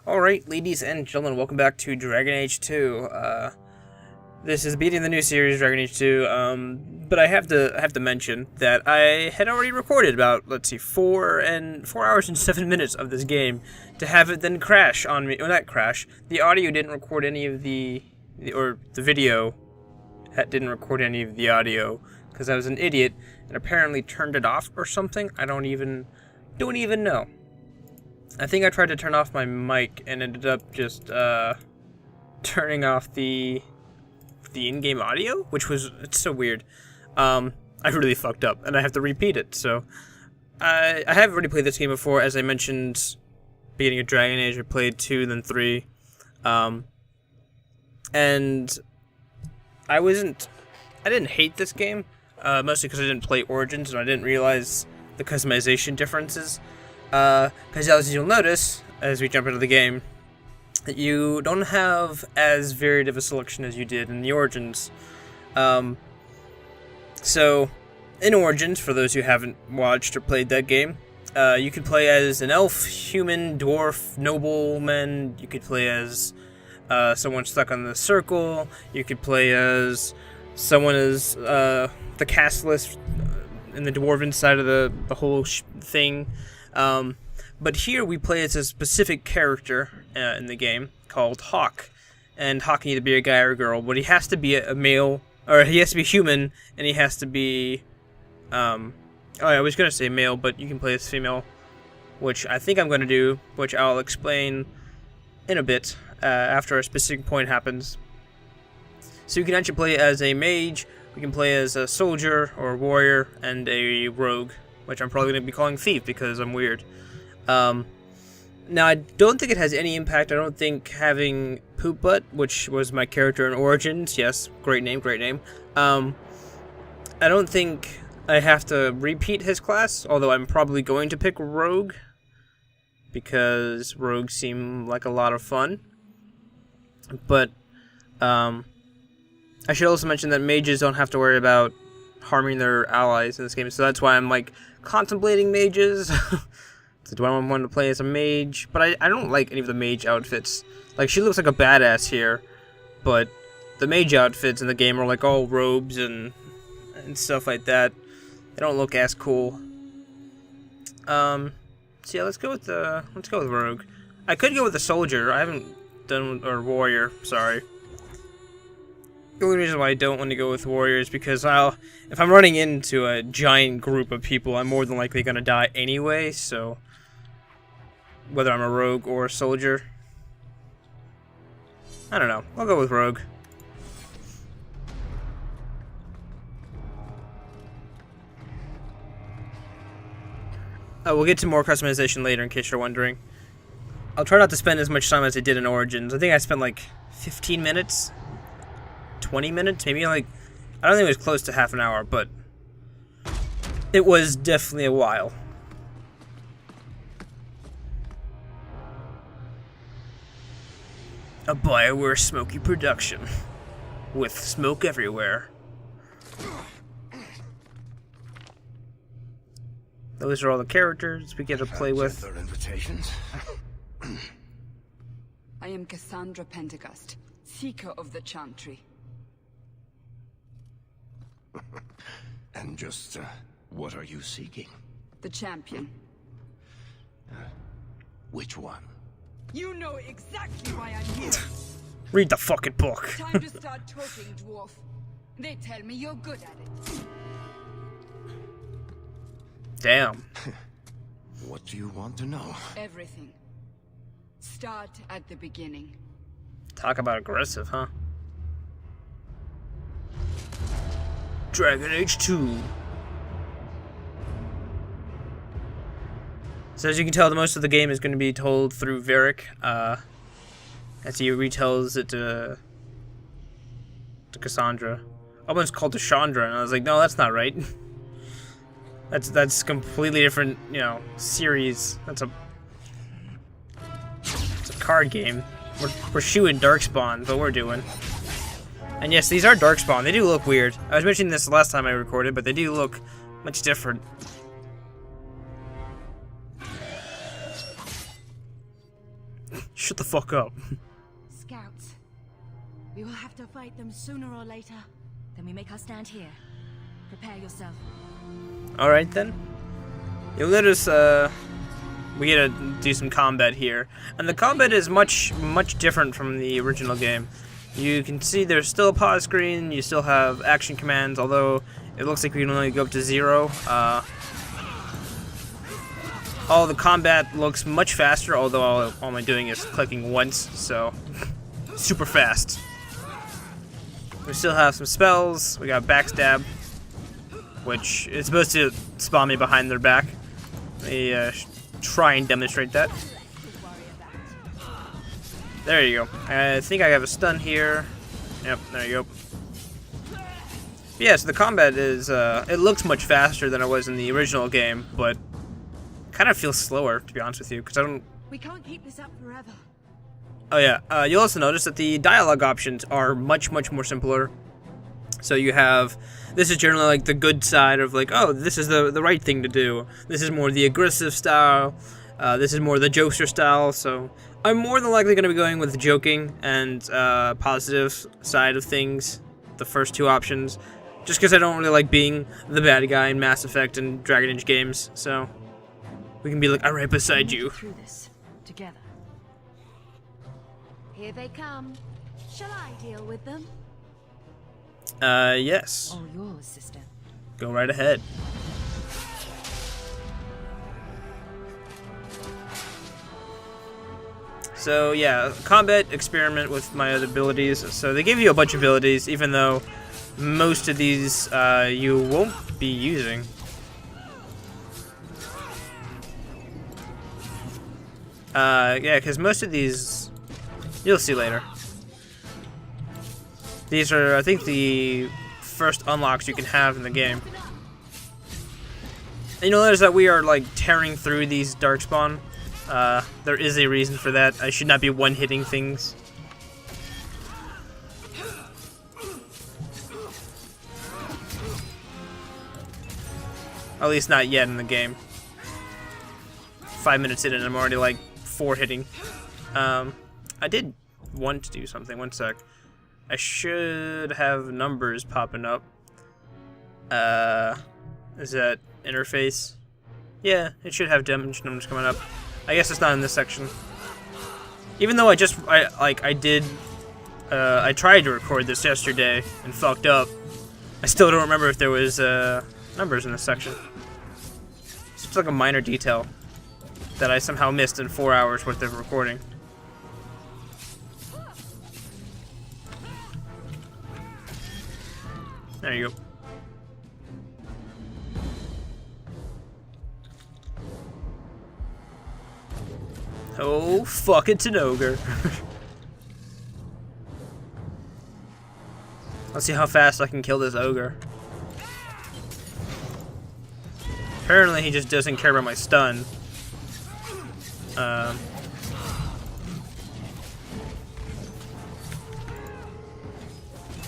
Alright, ladies and gentlemen, welcome back to Dragon Age 2. This is beating the new series, Dragon Age 2, but I have to mention that I had already recorded about, 4 hours and 7 minutes of this game, to have it then crash on me. Well, not crash. The audio didn't record any of the video didn't record any of the audio, because I was an idiot, and apparently turned it off or something. I don't even know. I think I tried to turn off my mic and ended up just turning off the in-game audio, it's so weird. I really fucked up, and I have to repeat it. So I have already played this game before, as I mentioned. Beginning of Dragon Age, I played 2, then 3, and I didn't hate this game, mostly because I didn't play Origins and I didn't realize the customization differences. Because as you'll notice, as we jump into the game, that you don't have as varied of a selection as you did in the Origins. So, in Origins, for those who haven't watched or played that game, you could play as an elf, human, dwarf, nobleman. You could play as someone stuck on the circle. You could play as someone as the castless in the dwarven side of the whole thing. But here we play as a specific character in the game called Hawke. And Hawke can either be a guy or a girl, but he has to be a male, or he has to be human, and he has to be, I was going to say male, but you can play as female, which I think I'm going to do, which I'll explain in a bit, after a specific point happens. So you can actually play as a mage, we can play as a soldier, or a warrior, and a rogue, which I'm probably going to be calling thief, because I'm weird. Now, I don't think it has any impact. I don't think having Poop Butt, which was my character in Origins, yes, great name, I don't think I have to repeat his class, although I'm probably going to pick Rogue, because Rogues seem like a lot of fun. But, I should also mention that mages don't have to worry about harming their allies in this game, so that's why I'm, contemplating mages. So do I want to play as a mage? But I don't like any of the mage outfits. She looks like a badass here, but the mage outfits in the game are all robes and stuff like that. They don't look as cool. So yeah, let's go with Rogue. I could go with the soldier. I haven't done, or warrior. Sorry. The only reason why I don't want to go with warrior is because if I'm running into a giant group of people, I'm more than likely going to die anyway, so whether I'm a rogue or a soldier, I don't know. I'll go with rogue. We'll get to more customization later, in case you're wondering. I'll try not to spend as much time as I did in Origins. I think I spent 15 minutes, 20 minutes, maybe I don't think it was close to half an hour, but it was definitely a while. A BioWare smoky production, with smoke everywhere. Those are all the characters we get to play with. Invitations. I am Cassandra Pentecost, Seeker of the Chantry. And just, what are you seeking? The champion. Which one? You know exactly why I'm here. Read the fucking book. Time to start talking, Dwarf. They tell me you're good at it. Damn. What do you want to know? Everything. Start at the beginning. Talk about aggressive, huh? Dragon Age 2. So as you can tell, most of the game is going to be told through Varric, as he retells it to Cassandra. Almost called to Chandra, and I was like, no, that's not right. That's completely different, series. It's a card game. We're shooting Darkspawn, but we're doing. And yes, these are Darkspawn. They do look weird. I was mentioning this the last time I recorded, but they do look much different. Shut the fuck up. Scouts. We will have to fight them sooner or later. Then we make our stand here. Prepare yourself. Alright then. You'll notice, we get to do some combat here. And the combat is much different from the original game. You can see there's still a pause screen, you still have action commands, although it looks like we can only go up to 0. All the combat looks much faster, although all I'm doing is clicking once, so super fast. We still have some spells. We got backstab, which is supposed to spawn me behind their back. Let me try and demonstrate that. There you go. I think I have a stun here. Yep, there you go. Yeah, so the combat is, it looks much faster than it was in the original game, but kind of feels slower, to be honest with you, because I don't... We can't keep this up forever. Oh yeah, you'll also notice that the dialogue options are much more simpler. So you have, this is generally like the good side of like, oh, this is the right thing to do. This is more the aggressive style. This is more the jokester style. So I'm more than likely going to be going with the joking and positive side of things, the first two options, just because I don't really like being the bad guy in Mass Effect and Dragon Age games. So we can be like, I'm right beside you. Through this together. Here they come. Shall I deal with them? Yes. All yours, sister. Go right ahead. So yeah, combat experiment with my other abilities. So they give you a bunch of abilities, even though most of these you won't be using. Yeah, because most of these you'll see later. These are, I think, the first unlocks you can have in the game. And you'll notice that we are like tearing through these darkspawn. There is a reason for that. I should not be one-hitting things. At least not yet in the game. 5 minutes in and I'm already like 4-hitting. I did want to do something. One sec. I should have numbers popping up. Is that interface? Yeah, it should have damage numbers coming up. I guess it's not in this section. Even though I tried to record this yesterday and fucked up, I still don't remember if there was numbers in this section. It's just like a minor detail that I somehow missed in 4 hours worth of recording. There you go. Oh, fuck, it's an ogre. Let's see how fast I can kill this ogre. Apparently he just doesn't care about my stun.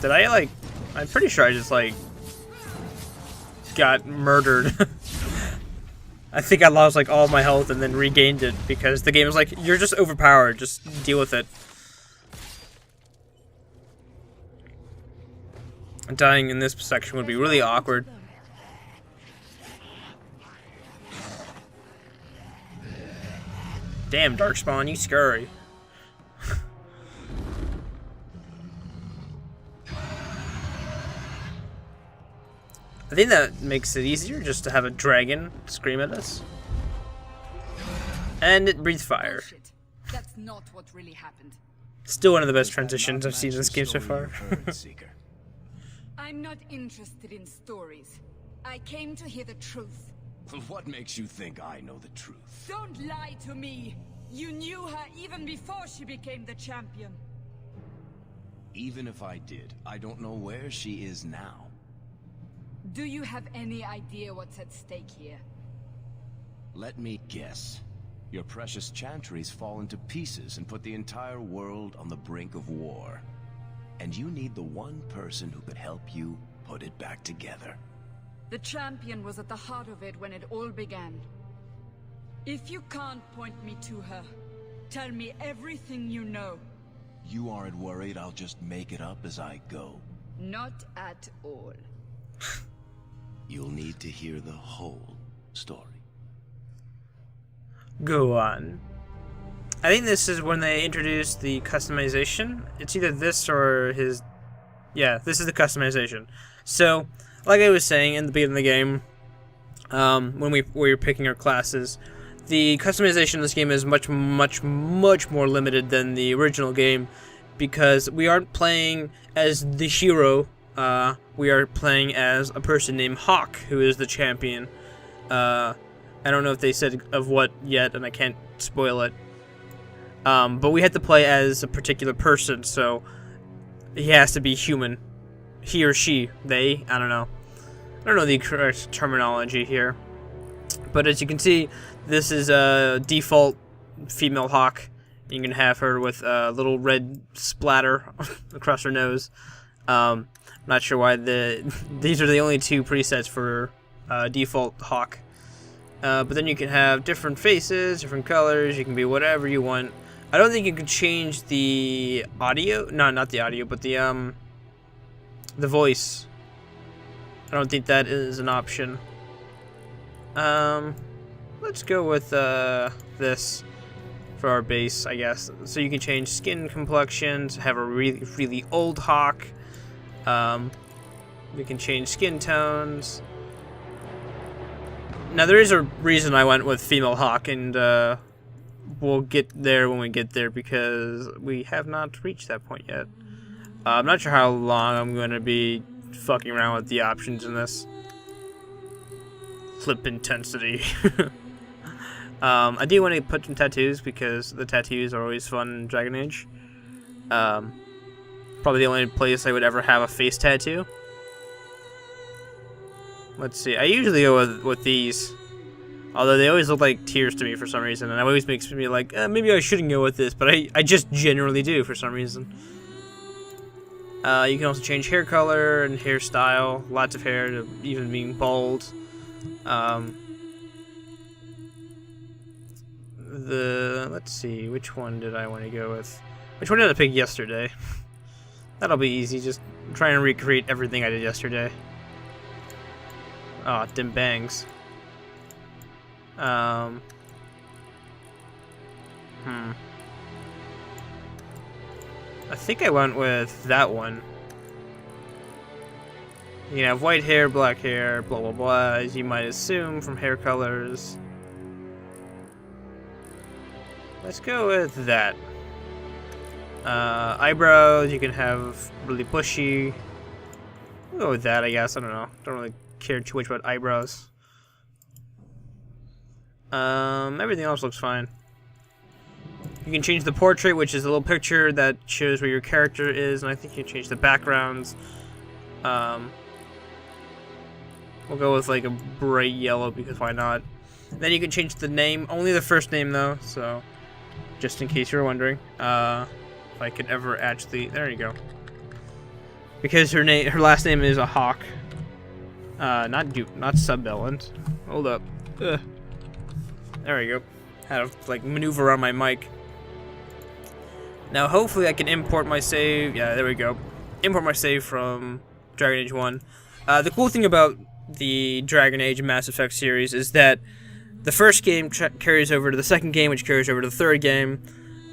Did I, like... I'm pretty sure I just, like, got murdered. I think I lost, like, all my health and then regained it because the game was like, you're just overpowered, just deal with it. Dying in this section would be really awkward. Damn, Darkspawn, you scurry. I think that makes it easier just to have a dragon scream at us. And it breathes fire. Bullshit. That's not what really happened. Still one of the best transitions I've seen in this game so far. I'm not interested in stories. I came to hear the truth. What makes you think I know the truth? Don't lie to me! You knew her even before she became the champion. Even if I did, I don't know where she is now. Do you have any idea what's at stake here? Let me guess. Your precious chantries fall into pieces and put the entire world on the brink of war. And you need the one person who could help you put it back together. The champion was at the heart of it when it all began. If you can't point me to her, Tell me everything you know. You aren't worried I'll just make it up as I go? Not at all. You'll need to hear the whole story. Go on. I think this is when they introduced the customization. It's either this or his... Yeah, this is the customization. So, like I was saying in the beginning of the game, when we were picking our classes, the customization in this game is much more limited than the original game, because we aren't playing as the hero. We are playing as a person named Hawke, who is the champion. I don't know if they said of what yet, and I can't spoil it. But we had to play as a particular person, so he has to be human. He or she, they, I don't know. I don't know the correct terminology here. But as you can see, this is a default female Hawke. You can have her with a little red splatter across her nose. Not sure why these are the only two presets for default Hawke. But then you can have different faces, different colors. You can be whatever you want. I don't think you can change the audio. No, not the audio, but the voice. I don't think that is an option. Let's go with this for our base, I guess. So you can change skin complexions, have a really old Hawke. We can change skin tones. Now there is a reason I went with female Hawke, and we'll get there when we get there, because we have not reached that point yet. I'm not sure how long I'm going to be fucking around with the options in this. Flip intensity. I do want to put some tattoos, because the tattoos are always fun in Dragon Age. Probably the only place I would ever have a face tattoo. Let's see. I usually go with these, although they always look like tears to me for some reason, and it always makes me like, maybe I shouldn't go with this, but I just generally do for some reason. You can also change hair color and hairstyle. Lots of hair, to even being bald. Let's see, which one did I want to go with? Which one did I pick yesterday? That'll be easy, just try and recreate everything I did yesterday. Oh, dim bangs. I think I went with that one. You can have white hair, black hair, blah blah blah, as you might assume from hair colors. Let's go with that. Eyebrows, you can have really bushy. We'll go with that, I guess. I don't know. Don't really care too much about eyebrows. Everything else looks fine. You can change the portrait, which is a little picture that shows where your character is, and I think you can change the backgrounds. We'll go with like a bright yellow, because why not? Then you can change the name, only the first name though, so just in case you were wondering. If I could ever actually, there you go. Because her last name is a Hawke. Not Subbellant. Hold up. Ugh. There we go. Had to like maneuver around my mic. Now hopefully I can import my save. Yeah, there we go. Import my save from Dragon Age 1. The cool thing about the Dragon Age and Mass Effect series is that the first game carries over to the second game, which carries over to the third game.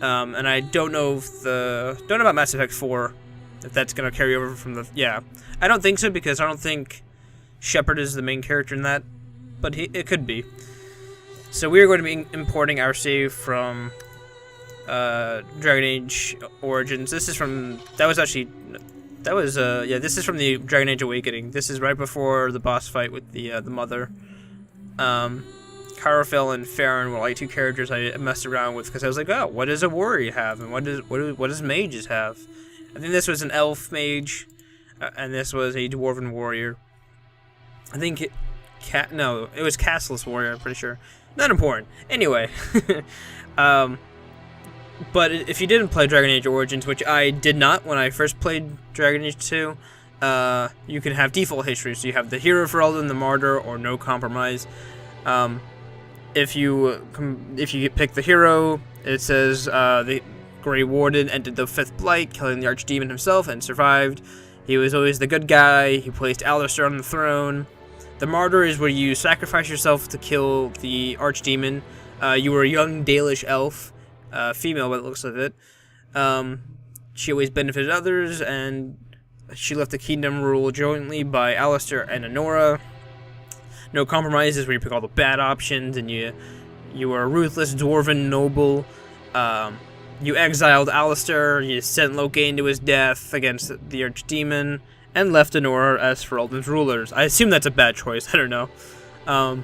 And I don't know if don't know about Mass Effect 4, if that's gonna carry over from the. Yeah, I don't think so, because I don't think Shepard is the main character in that, but it could be. So we are going to be importing our save from Dragon Age Origins. This is from this is from the Dragon Age Awakening. This is right before the boss fight with the mother. Carafel and Farron were like two characters I messed around with, because I was like, oh, what does a warrior have, and what does mages have? I think this was an elf mage, and this was a dwarven warrior. I think it was Castless warrior, I'm pretty sure. Not important. Anyway, but if you didn't play Dragon Age Origins, which I did not when I first played Dragon Age 2, you can have default history. So you have the hero for Eldon, the martyr, or no compromise. If you pick the hero, It says the Grey Warden entered the 5th Blight, killing the Archdemon himself, and survived. He was always the good guy. He placed Alistair on the throne. The Martyr is where you sacrifice yourself to kill the Archdemon. You were a young Dalish elf, female by the looks of it. She always benefited others, and she left the kingdom ruled jointly by Alistair and Honora. No Compromises, where you pick all the bad options, and you were a ruthless dwarven noble. You exiled Alistair, you sent Locane to his death against the Archdemon, and left Honora as Ferelden's rulers. I assume that's a bad choice, I don't know. But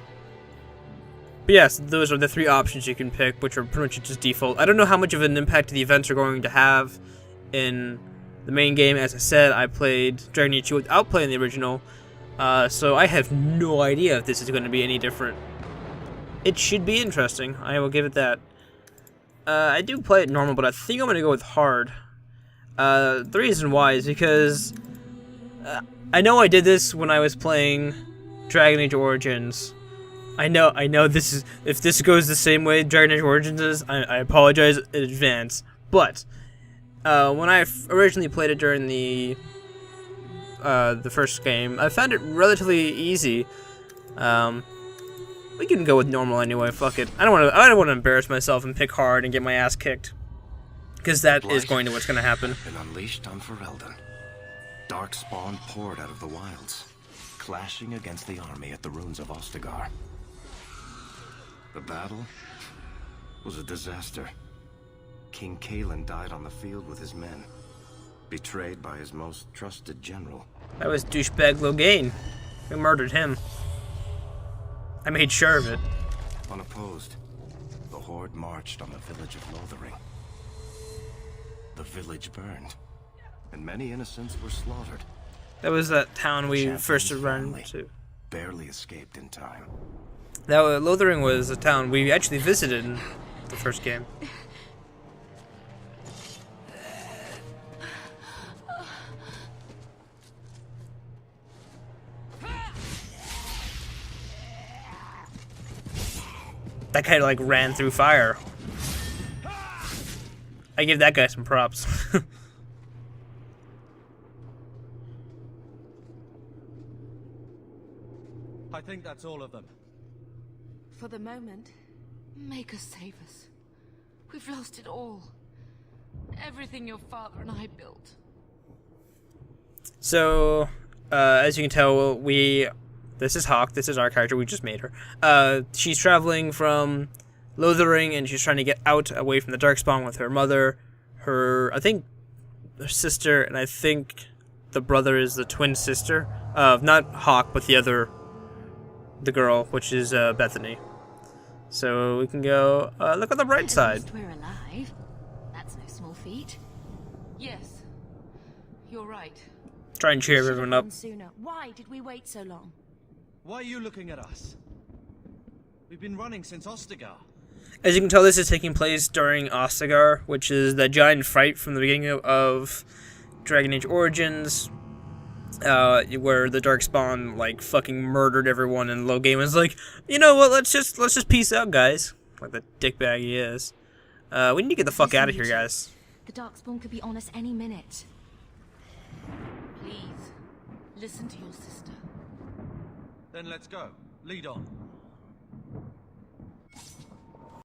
yes, those are the 3 options you can pick, which are pretty much just default. I don't know how much of an impact the events are going to have in the main game. As I said, I played Dragon Age 2 without playing the original, so I have no idea if this is going to be any different. It should be interesting, I will give it that. I do play it normal, but I think I'm going to go with hard. The reason why is because I know I did this when I was playing Dragon Age Origins. I know this is, if this goes the same way Dragon Age Origins is, I apologize in advance. But when I originally played it during the first game, I found it relatively easy. We can go with normal anyway. Fuck it. I don't want to embarrass myself and pick hard and get my ass kicked, because that is going to what's going to happen. Been unleashed on Ferelden. Darkspawn poured out of the wilds, clashing against the army at the ruins of Ostagar. The battle was a disaster. King Cailan died on the field with his men, betrayed by his most trusted general. That was douchebag Loghain. We murdered him. I made sure of it. Unopposed, the Horde marched on the village of Lothering. The village burned, and many innocents were slaughtered. That was that town we Champion's first run family to. barely escaped in time. That Lothering was a town we actually visited in the first game. That guy like ran through fire. I give that guy some props. I think that's all of them. For the moment, make us save us. We've lost it all. Everything your father and I built. So, as you can tell, this is Hawke. This is our character. We just made her. She's traveling from Lothering, and she's trying to get out away from the Darkspawn with her mother, I think, her sister, and I think the brother is the twin sister of not Hawke, but the girl, which is Bethany. So we can go. Look on the bright side. At least we're alive. That's no small feat. Yes, you're right. Try and cheer everyone up. Sooner. Why did we wait so long? Why are you looking at us? We've been running since Ostagar. As you can tell, this is taking place during Ostagar, which is the giant fight from the beginning of Dragon Age Origins, where the Darkspawn like fucking murdered everyone, and Loghain was like, you know what? Let's just peace out, guys. Like the dickbag he is. We need to get the fuck out of here, guys. The Darkspawn could be on us any minute. Please, listen to your sister. Then let's go. Lead on.